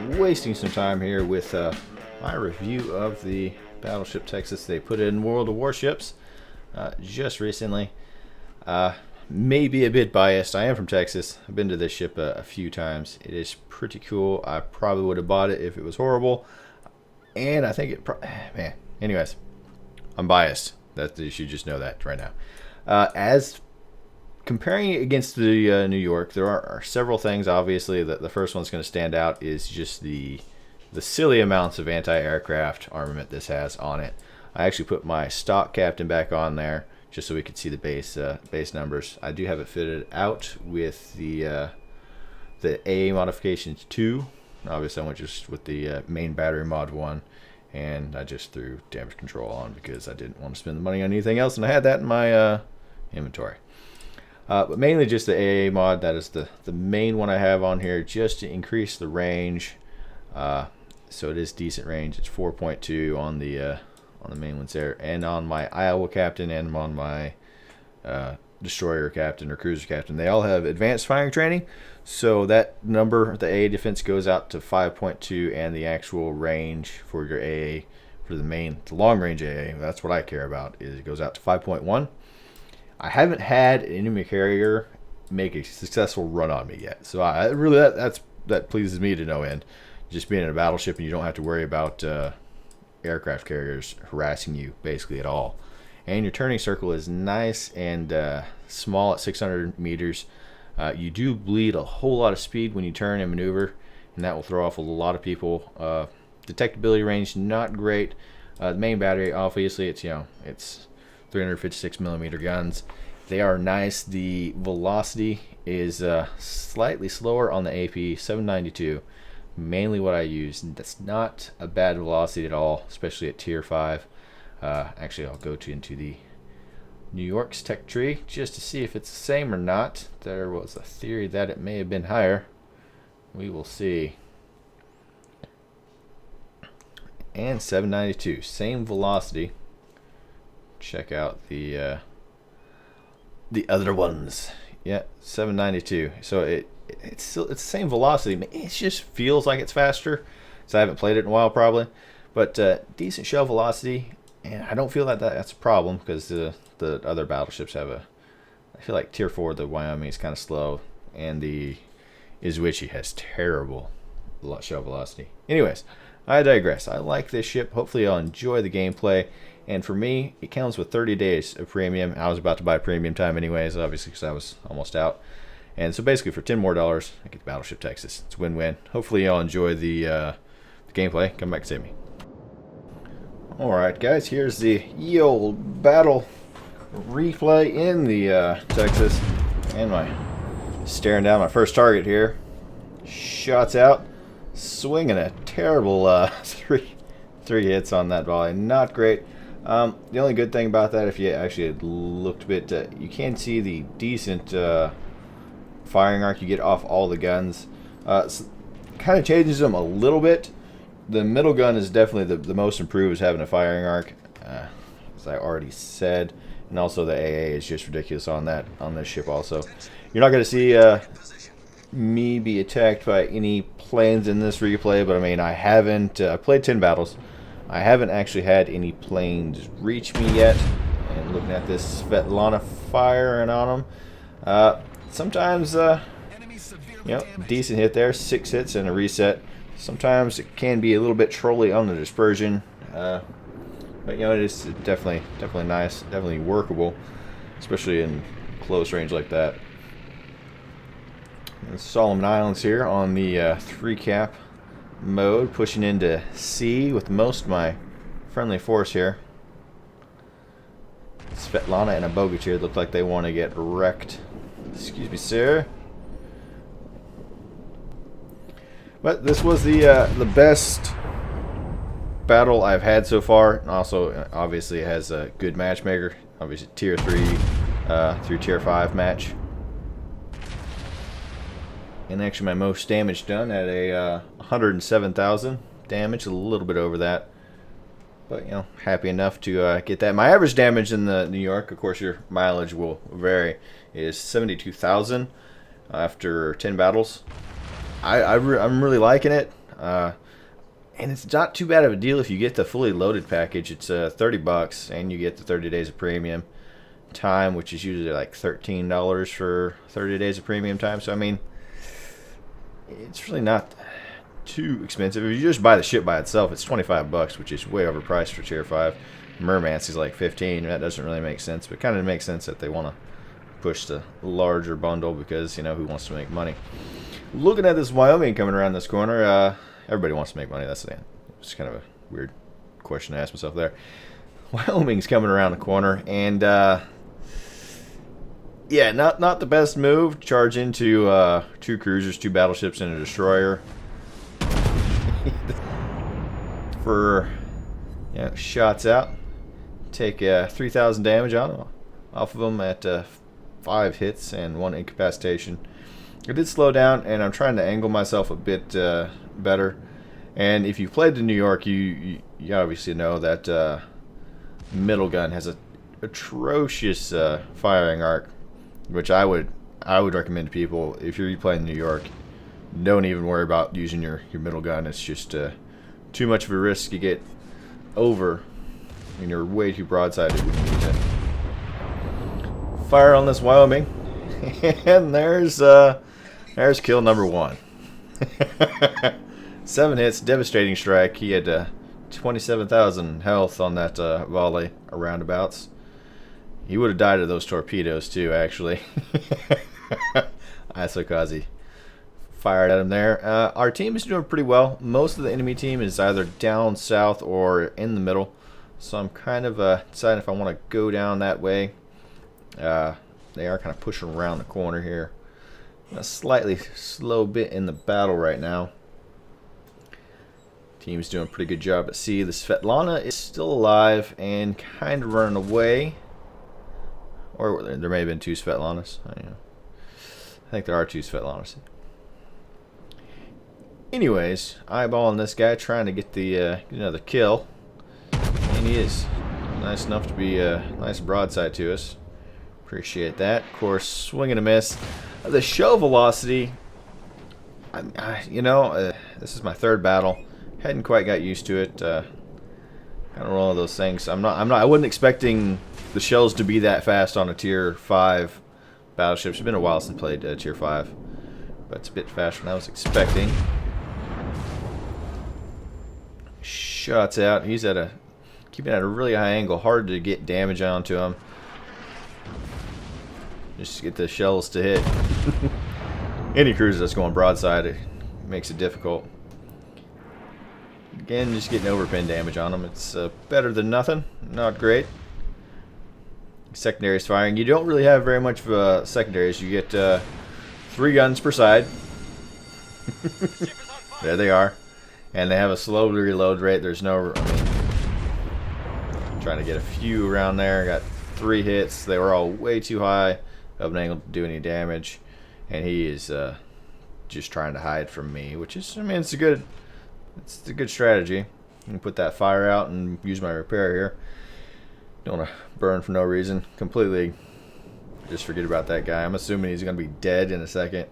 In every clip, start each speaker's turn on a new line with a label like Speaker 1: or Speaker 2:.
Speaker 1: wasting some time here with my review of the Battleship Texas. They put it in World of Warships just recently. Maybe a bit biased. I am from Texas. I've been to this ship a few times. It is pretty cool. I probably would have bought it if it was horrible. And I think it man. Anyways, I'm biased. That you should just know that right now. As comparing it against the New York, there are several things. Obviously, the first one's going to stand out is just the silly amounts of anti-aircraft armament this has on it. I actually put my stock captain back on there just so we could see the base numbers. I do have it fitted out with the AA modifications 2. Obviously, I went just with the main battery mod 1, and I just threw damage control on because I didn't want to spend the money on anything else, and I had that in my inventory. But mainly just the AA mod. That is the main one I have on here, just to increase the range. So it is decent range. It's 4.2 on the main ones there, and on my Iowa captain and on my destroyer captain or cruiser captain, they all have advanced firing training. So that number, the AA defense, goes out to 5.2, and the actual range for your AA, for the long range AA, that's what I care about, is it goes out to 5.1. I haven't had an enemy carrier make a successful run on me yet, so I really that pleases me to no end. Just being in a battleship and you don't have to worry about aircraft carriers harassing you basically at all. And your turning circle is nice and small at 600 meters. You do bleed a whole lot of speed when you turn and maneuver, and that will throw off a lot of people. Detectability range not great. The main battery, obviously, it's 356 millimeter guns. They are nice. The velocity is slightly slower on the AP 792. Mainly what I use. That's not a bad velocity at all, especially at tier 5. Actually, I'll go into the New York's tech tree just to see if it's the same or not. There was a theory that it may have been higher. We will see. And 792, same velocity. Check out the other ones. Yeah, 792. So it's the same velocity. It just feels like it's faster, so I haven't played it in a while probably. But decent shell velocity, and I don't feel that that's a problem because the other battleships have I feel like tier 4, the Wyoming, is kind of slow, and the Izuichi has terrible shell velocity. Anyways, I digress. I like this ship. Hopefully I'll enjoy the gameplay. And for me, it counts with 30 days of premium. I was about to buy premium time anyways, obviously, because I was almost out. And so basically for $10 more, I get the Battleship Texas. It's a win-win. Hopefully y'all enjoy the gameplay. Come back and see me. Alright guys, here's the ye old battle replay in the Texas. And staring down my first target here. Shots out. Swinging a terrible three hits on that volley. Not great. The only good thing about that, if you actually had looked a bit, you can see the decent firing arc you get off all the guns. Kind of changes them a little bit. The middle gun is definitely the most improved, is having a firing arc, as I already said, and also the AA is just ridiculous on this ship. Also, you're not going to see me be attacked by any planes in this replay, but I mean, I haven't played 10 battles. I haven't actually had any planes reach me yet. And looking at this Svetlana firing on them, sometimes decent hit there, 6 hits and a reset. Sometimes it can be a little bit trolly on the dispersion, but it is definitely nice, definitely workable, especially in close range like that. And Solomon Islands here on the 3 cap mode, pushing into C with most of my friendly force here. Svetlana and a Bogatyr look like they want to get wrecked. Excuse me, sir. But this was the best battle I've had so far. And also, obviously, it has a good matchmaker. Obviously, tier 3 through tier 5 match. And actually, my most damage done at a 107,000 damage, a little bit over that. But happy enough to get that. My average damage in the New York, of course, your mileage will vary, is 72,000 after 10 battles. I'm really liking it. And it's not too bad of a deal if you get the fully loaded package. It's $30, and you get the 30 days of premium time, which is usually like $13 for 30 days of premium time. So I mean, it's really not too expensive. If you just buy the ship by itself, it's $25, which is way overpriced for tier 5. Mermancy is like 15. That doesn't really make sense, but kind of makes sense that they want to push the larger bundle because, you know, who wants to make money? Looking at this Wyoming coming around this corner, everybody wants to make money. That's the it's kind of a weird question to ask myself there. Wyoming's coming around the corner, and yeah, not the best move. Charge into 2 cruisers, 2 battleships, and a destroyer. For shots out, take 3,000 damage on them, off of them at 5 hits and 1 incapacitation. It did slow down, and I'm trying to angle myself a bit better. And if you've played the New York, you obviously know that middle gun has a atrocious firing arc, which I would recommend to people. If you're playing New York, don't even worry about using your middle gun. It's just too much of a risk. You get over, and you're way too broadsided. Fire on this Wyoming, and there's kill number 1. 7 hits, devastating strike. He had 27,000 health on that volley of roundabouts. He would have died of those torpedoes too, actually. Isokazi fired at him there. Our team is doing pretty well. Most of the enemy team is either down south or in the middle. So I'm kind of deciding if I want to go down that way. They are kind of pushing around the corner here. A slightly slow bit in the battle right now. Team's doing a pretty good job at sea. The Svetlana is still alive and kind of running away. Or there may have been 2 Svetlanas. I think there are 2 Svetlanas. Anyways, eyeballing this guy, trying to get the another kill. And he is nice enough to be a nice broadside to us. Appreciate that. Of course, swing and a miss. The shell velocity, this is my 3rd battle. Hadn't quite got used to it. Kind of one of those things. I wasn't expecting the shells to be that fast on a tier 5 battleship. It's been a while since I played tier 5, but it's a bit faster than I was expecting. Shots out. He's keeping at a really high angle. Hard to get damage onto him. Just get the shells to hit. Any cruiser that's going broadside, it makes it difficult. Again, just getting overpin damage on them. It's better than nothing. Not great. Secondaries firing. You don't really have very much of secondaries. You get 3 guns per side. There they are. And they have a slow reload rate. There's no... trying to get a few around there. Got 3 hits. They were all way too high of an angle to do any damage. And he is just trying to hide from me, which is, it's a good strategy. You can put that fire out and use my repair here. Don't want to burn for no reason. Completely just forget about that guy. I'm assuming he's going to be dead in a second,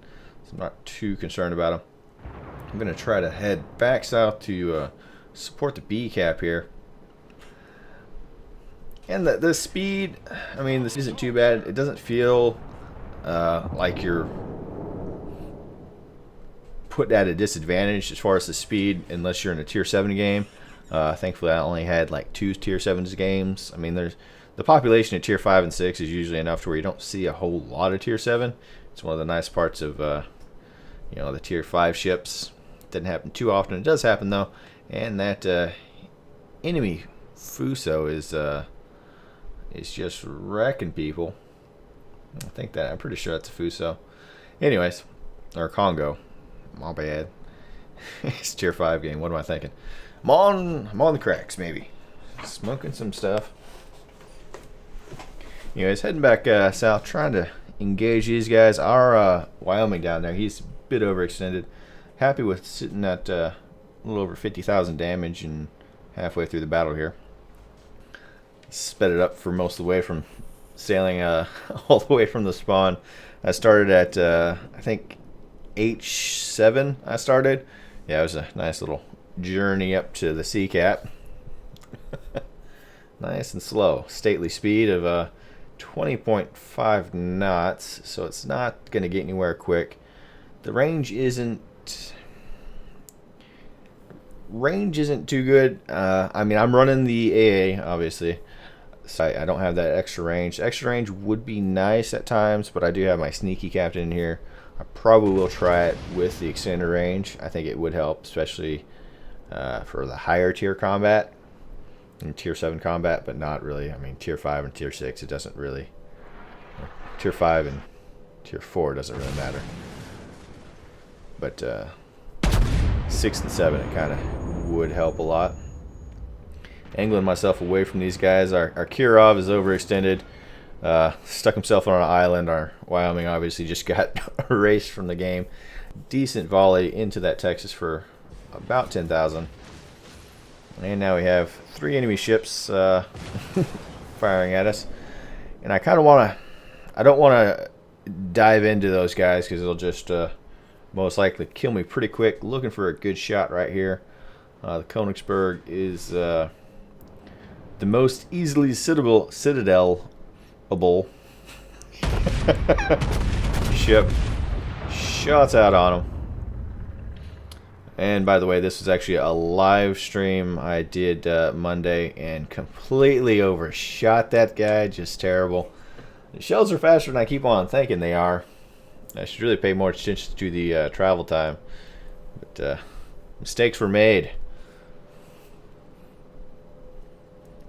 Speaker 1: so I'm not too concerned about him. I'm going to try to head back south to support the B cap here. And the speed, this isn't too bad. It doesn't feel like you're put at a disadvantage as far as the speed unless you're in a tier 7 game. Thankfully I only had like 2 tier 7s games. There's the population at tier 5 and 6 is usually enough to where you don't see a whole lot of tier 7. It's one of the nice parts of the tier 5 ships. It doesn't happen too often. It does happen though. And that enemy Fuso is just wrecking people. I'm pretty sure that's a Fuso. Anyways, or Congo. My bad. It's a tier 5 game. What am I thinking? I'm on the cracks, maybe. Smoking some stuff. Anyways, heading back south, trying to engage these guys. Our Wyoming down there, he's a bit overextended. Happy with sitting at a little over 50,000 damage and halfway through the battle here. Sped it up for most of the way from sailing all the way from the spawn. I started at I think H7 I started, Yeah, it was a nice little journey up to the sea cap. Nice and slow. Stately speed of 20.5 knots, so it's not going to get anywhere quick. The range isn't too good. I mean, I'm running the AA, obviously, so I don't have that extra range. Extra range would be nice at times, but I do have my sneaky captain in here. I probably will try it with the extended range. I think it would help, especially for the higher tier combat and tier 7 combat, but not really. I mean, tier 5 and tier 6, it doesn't really. Tier 5 and tier 4 doesn't really matter. But 6 and 7, it kind of would help a lot. Angling myself away from these guys. Our Kirov is overextended. Stuck himself on an island. Our Wyoming obviously just got erased from the game. Decent volley into that Texas for about 10,000. And now we have 3 enemy ships firing at us. And I kind of want to... I don't want to dive into those guys because it'll just most likely kill me pretty quick. Looking for a good shot right here. The Königsberg is the most easily citadel-able ship. Shots out on him. And by the way, this was actually a live stream I did Monday and completely overshot that guy. Just terrible. The shells are faster than I keep on thinking they are. I should really pay more attention to the travel time. But mistakes were made.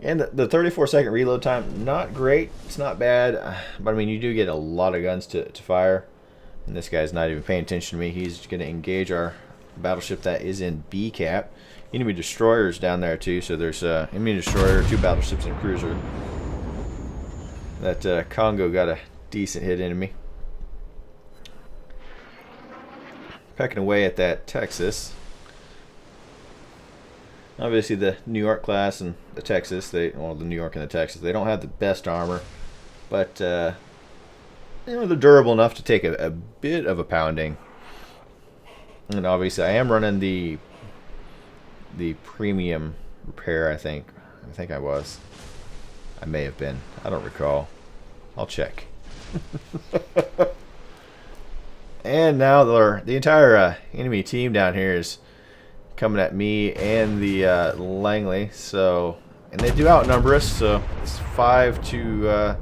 Speaker 1: And the 34-second reload time, not great. It's not bad. But I mean, you do get a lot of guns to fire. And this guy's not even paying attention to me. He's going to engage our battleship that is in B cap. Enemy destroyers down there too. So there's enemy destroyer, 2 battleships, and a cruiser. That Congo got a decent hit into me. Pecking away at that Texas. Obviously the New York class and the Texas, the New York and the Texas, they don't have the best armor, but you know, they're durable enough to take a bit of a pounding. And obviously I am running the premium repair, I think I was. I may have been. I don't recall. I'll check. And now the entire enemy team down here is coming at me and the Langley. So, and they do outnumber us. So it's 5 to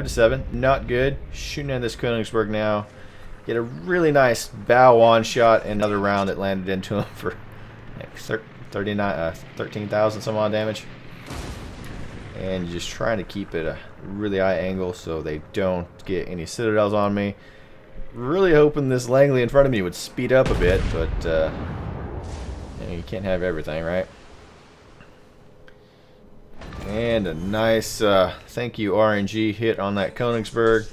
Speaker 1: 7. Not good. Shooting at this Königsberg now. Get a really nice bow on shot and another round that landed into him for like 13,000 some odd damage. And just trying to keep it a really high angle so they don't get any citadels on me. Really hoping this Langley in front of me would speed up a bit, but you know, you can't have everything, right? And a nice thank you RNG hit on that Königsberg.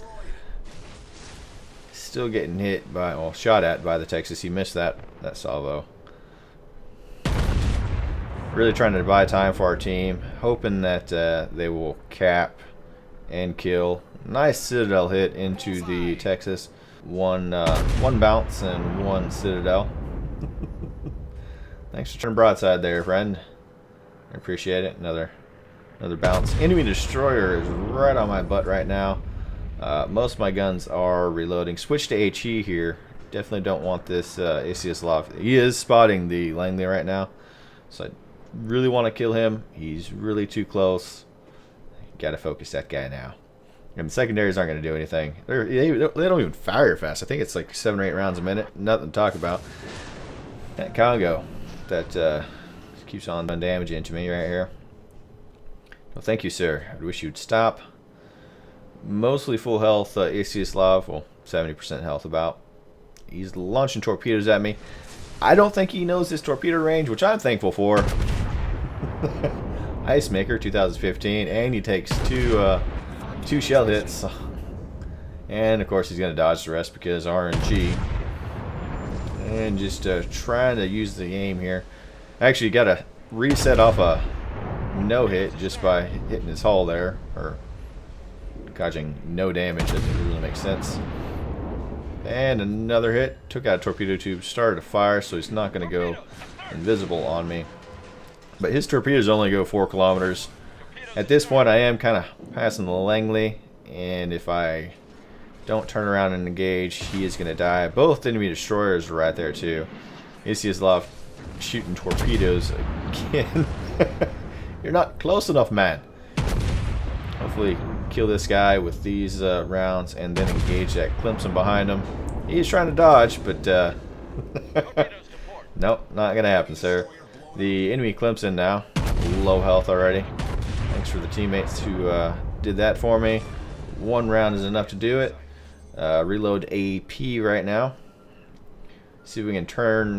Speaker 1: Still getting hit by, well, shot at by the Texas. He missed that salvo. Really trying to buy time for our team, hoping that they will cap and kill. Nice citadel hit into the Texas. One bounce and 1 citadel. Thanks for turning broadside there, friend. I appreciate it. Another bounce. Enemy destroyer is right on my butt right now. Most of my guns are reloading. Switch to HE here. Definitely don't want this Aslains. He is spotting the Langley right now, so I really want to kill him. He's really too close. Gotta focus that guy now. And the secondaries aren't going to do anything. They don't even fire fast. I think it's like 7 or 8 rounds a minute. Nothing to talk about. That Congo that keeps on doing damage into me right here. Well, thank you, sir. I wish you'd stop. Mostly full health Aslains, well, 70% health about. He's launching torpedoes at me. I don't think he knows his torpedo range, which I'm thankful for. Ice Maker 2015, and he takes two shell hits. And of course he's going to dodge the rest because RNG. And just trying to use the aim here. Actually got to reset off a no hit just by hitting his hull there, or causing no damage. Doesn't really make sense. And another hit. Took out a torpedo tube, started a fire, so he's not going to go invisible on me. But his torpedoes only go 4 kilometers. At this point, I am kind of passing the Langley, and if I don't turn around and engage, he is going to die. Both enemy destroyers are right there, too. You see his love shooting torpedoes again. You're not close enough, man. Hopefully, kill this guy with these rounds, and then engage that Clemson behind him. He's trying to dodge, but nope, not going to happen, sir. The enemy Clemson now, low health already. Thanks for the teammates who did that for me. 1 round is enough to do it. Reload AP right now. See if we can turn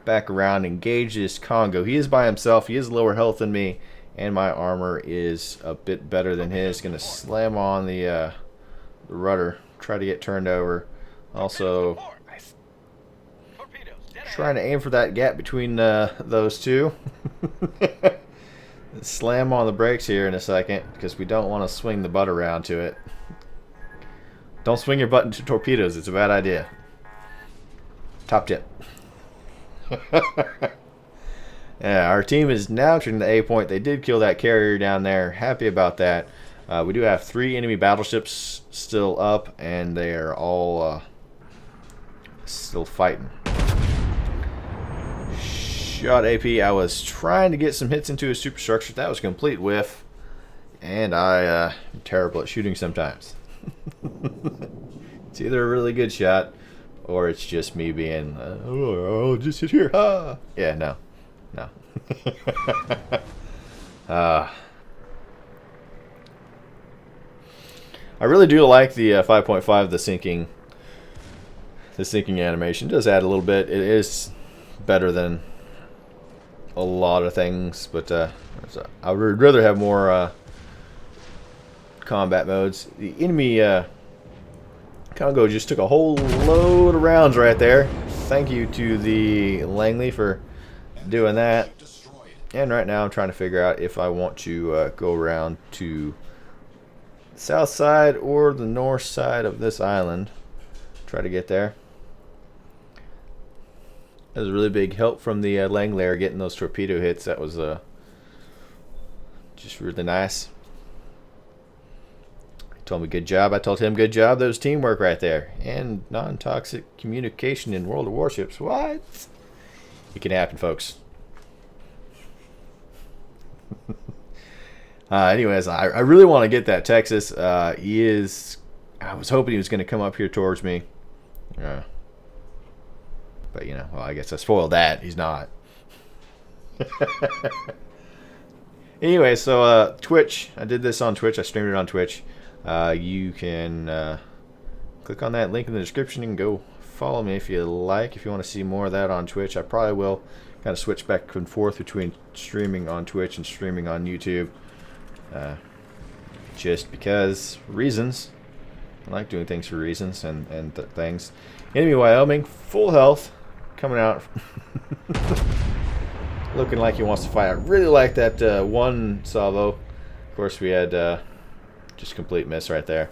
Speaker 1: back around, engage this Congo. He is by himself. He is lower health than me, and my armor is a bit better than his. Going to slam on the rudder, try to get turned over. Also, trying to aim for that gap between those two. Slam on the brakes here in a second, because we don't want to swing the butt around to it. Don't swing your butt into torpedoes. It's a bad idea. Top tip. Yeah, our team is now turning the A point. They did kill that carrier down there. Happy about that. We do have 3 enemy battleships still up, and they are all still fighting. Shot AP. I was trying to get some hits into his superstructure. That was a complete whiff, and I'm terrible at shooting sometimes. It's either a really good shot, or it's just me being, oh, I'll just sit here. Ah. Yeah, no. I really do like the 5.5, the sinking animation. It does add a little bit. It is better than a lot of things, but I would rather have more combat modes. The enemy Congo just took a whole load of rounds right there. Thank you to the Langley for doing that. And right now I'm trying to figure out if I want to go around to the south side or the north side of this island. Try to get there. That was a really big help from the Langley getting those torpedo hits. That was just really nice. He told me good job. I told him good job. That was teamwork right there. And non-toxic communication in World of Warships. What? It can happen, folks. Anyways, I really want to get that Texas. I was hoping he was going to come up here towards me. But, you know, well, I guess I spoiled that. He's not. Anyway, so Twitch. I did this on Twitch. I streamed it on Twitch. You can click on that link in the description and go follow me if you like. If you want to see more of that on Twitch, I probably will kind of switch back and forth between streaming on Twitch and streaming on YouTube. Just because reasons. I like doing things for reasons and things. Enemy Wyoming, full health, coming out. Looking like he wants to fight. I really like that one salvo. Of course, we had just complete miss right there.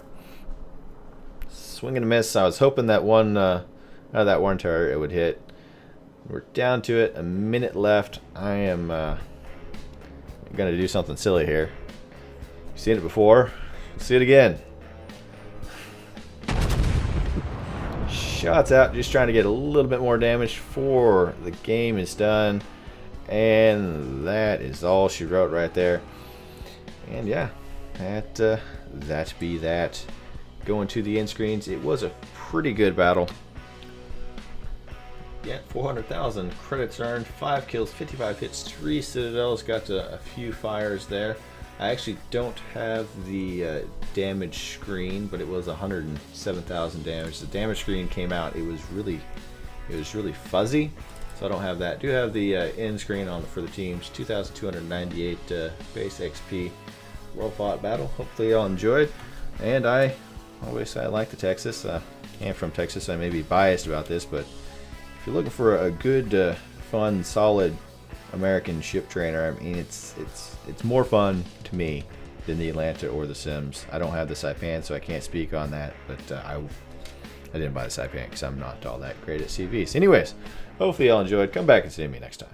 Speaker 1: Swing and a miss. I was hoping that one out of that one turret it would hit. We're down to it. A minute left. I am going to do something silly here. You've seen it before. See it again. Shots out. Just trying to get a little bit more damage before the game is done. And that is all she wrote right there. And yeah, that be that. Going to the end screens. It was a pretty good battle. Yeah, 400,000 credits earned, 5 kills, 55 hits, 3 citadels. Got a few fires there. I actually don't have the damage screen, but it was 107,000 damage. The damage screen came out. It was really fuzzy, so I don't have that. Do have the end screen on for the teams. 2,298 base XP. Well fought battle. Hopefully y'all enjoyed. And I always say I like the Texas. I am from Texas. I may be biased about this, but if you're looking for a good, fun, solid American ship trainer, I mean, it's more fun to me than the Atlanta or the Sims. I don't have the Saipan, so I can't speak on that, but I didn't buy the Saipan because I'm not all that great at CVs. Anyways, hopefully y'all enjoyed. Come back and see me next time.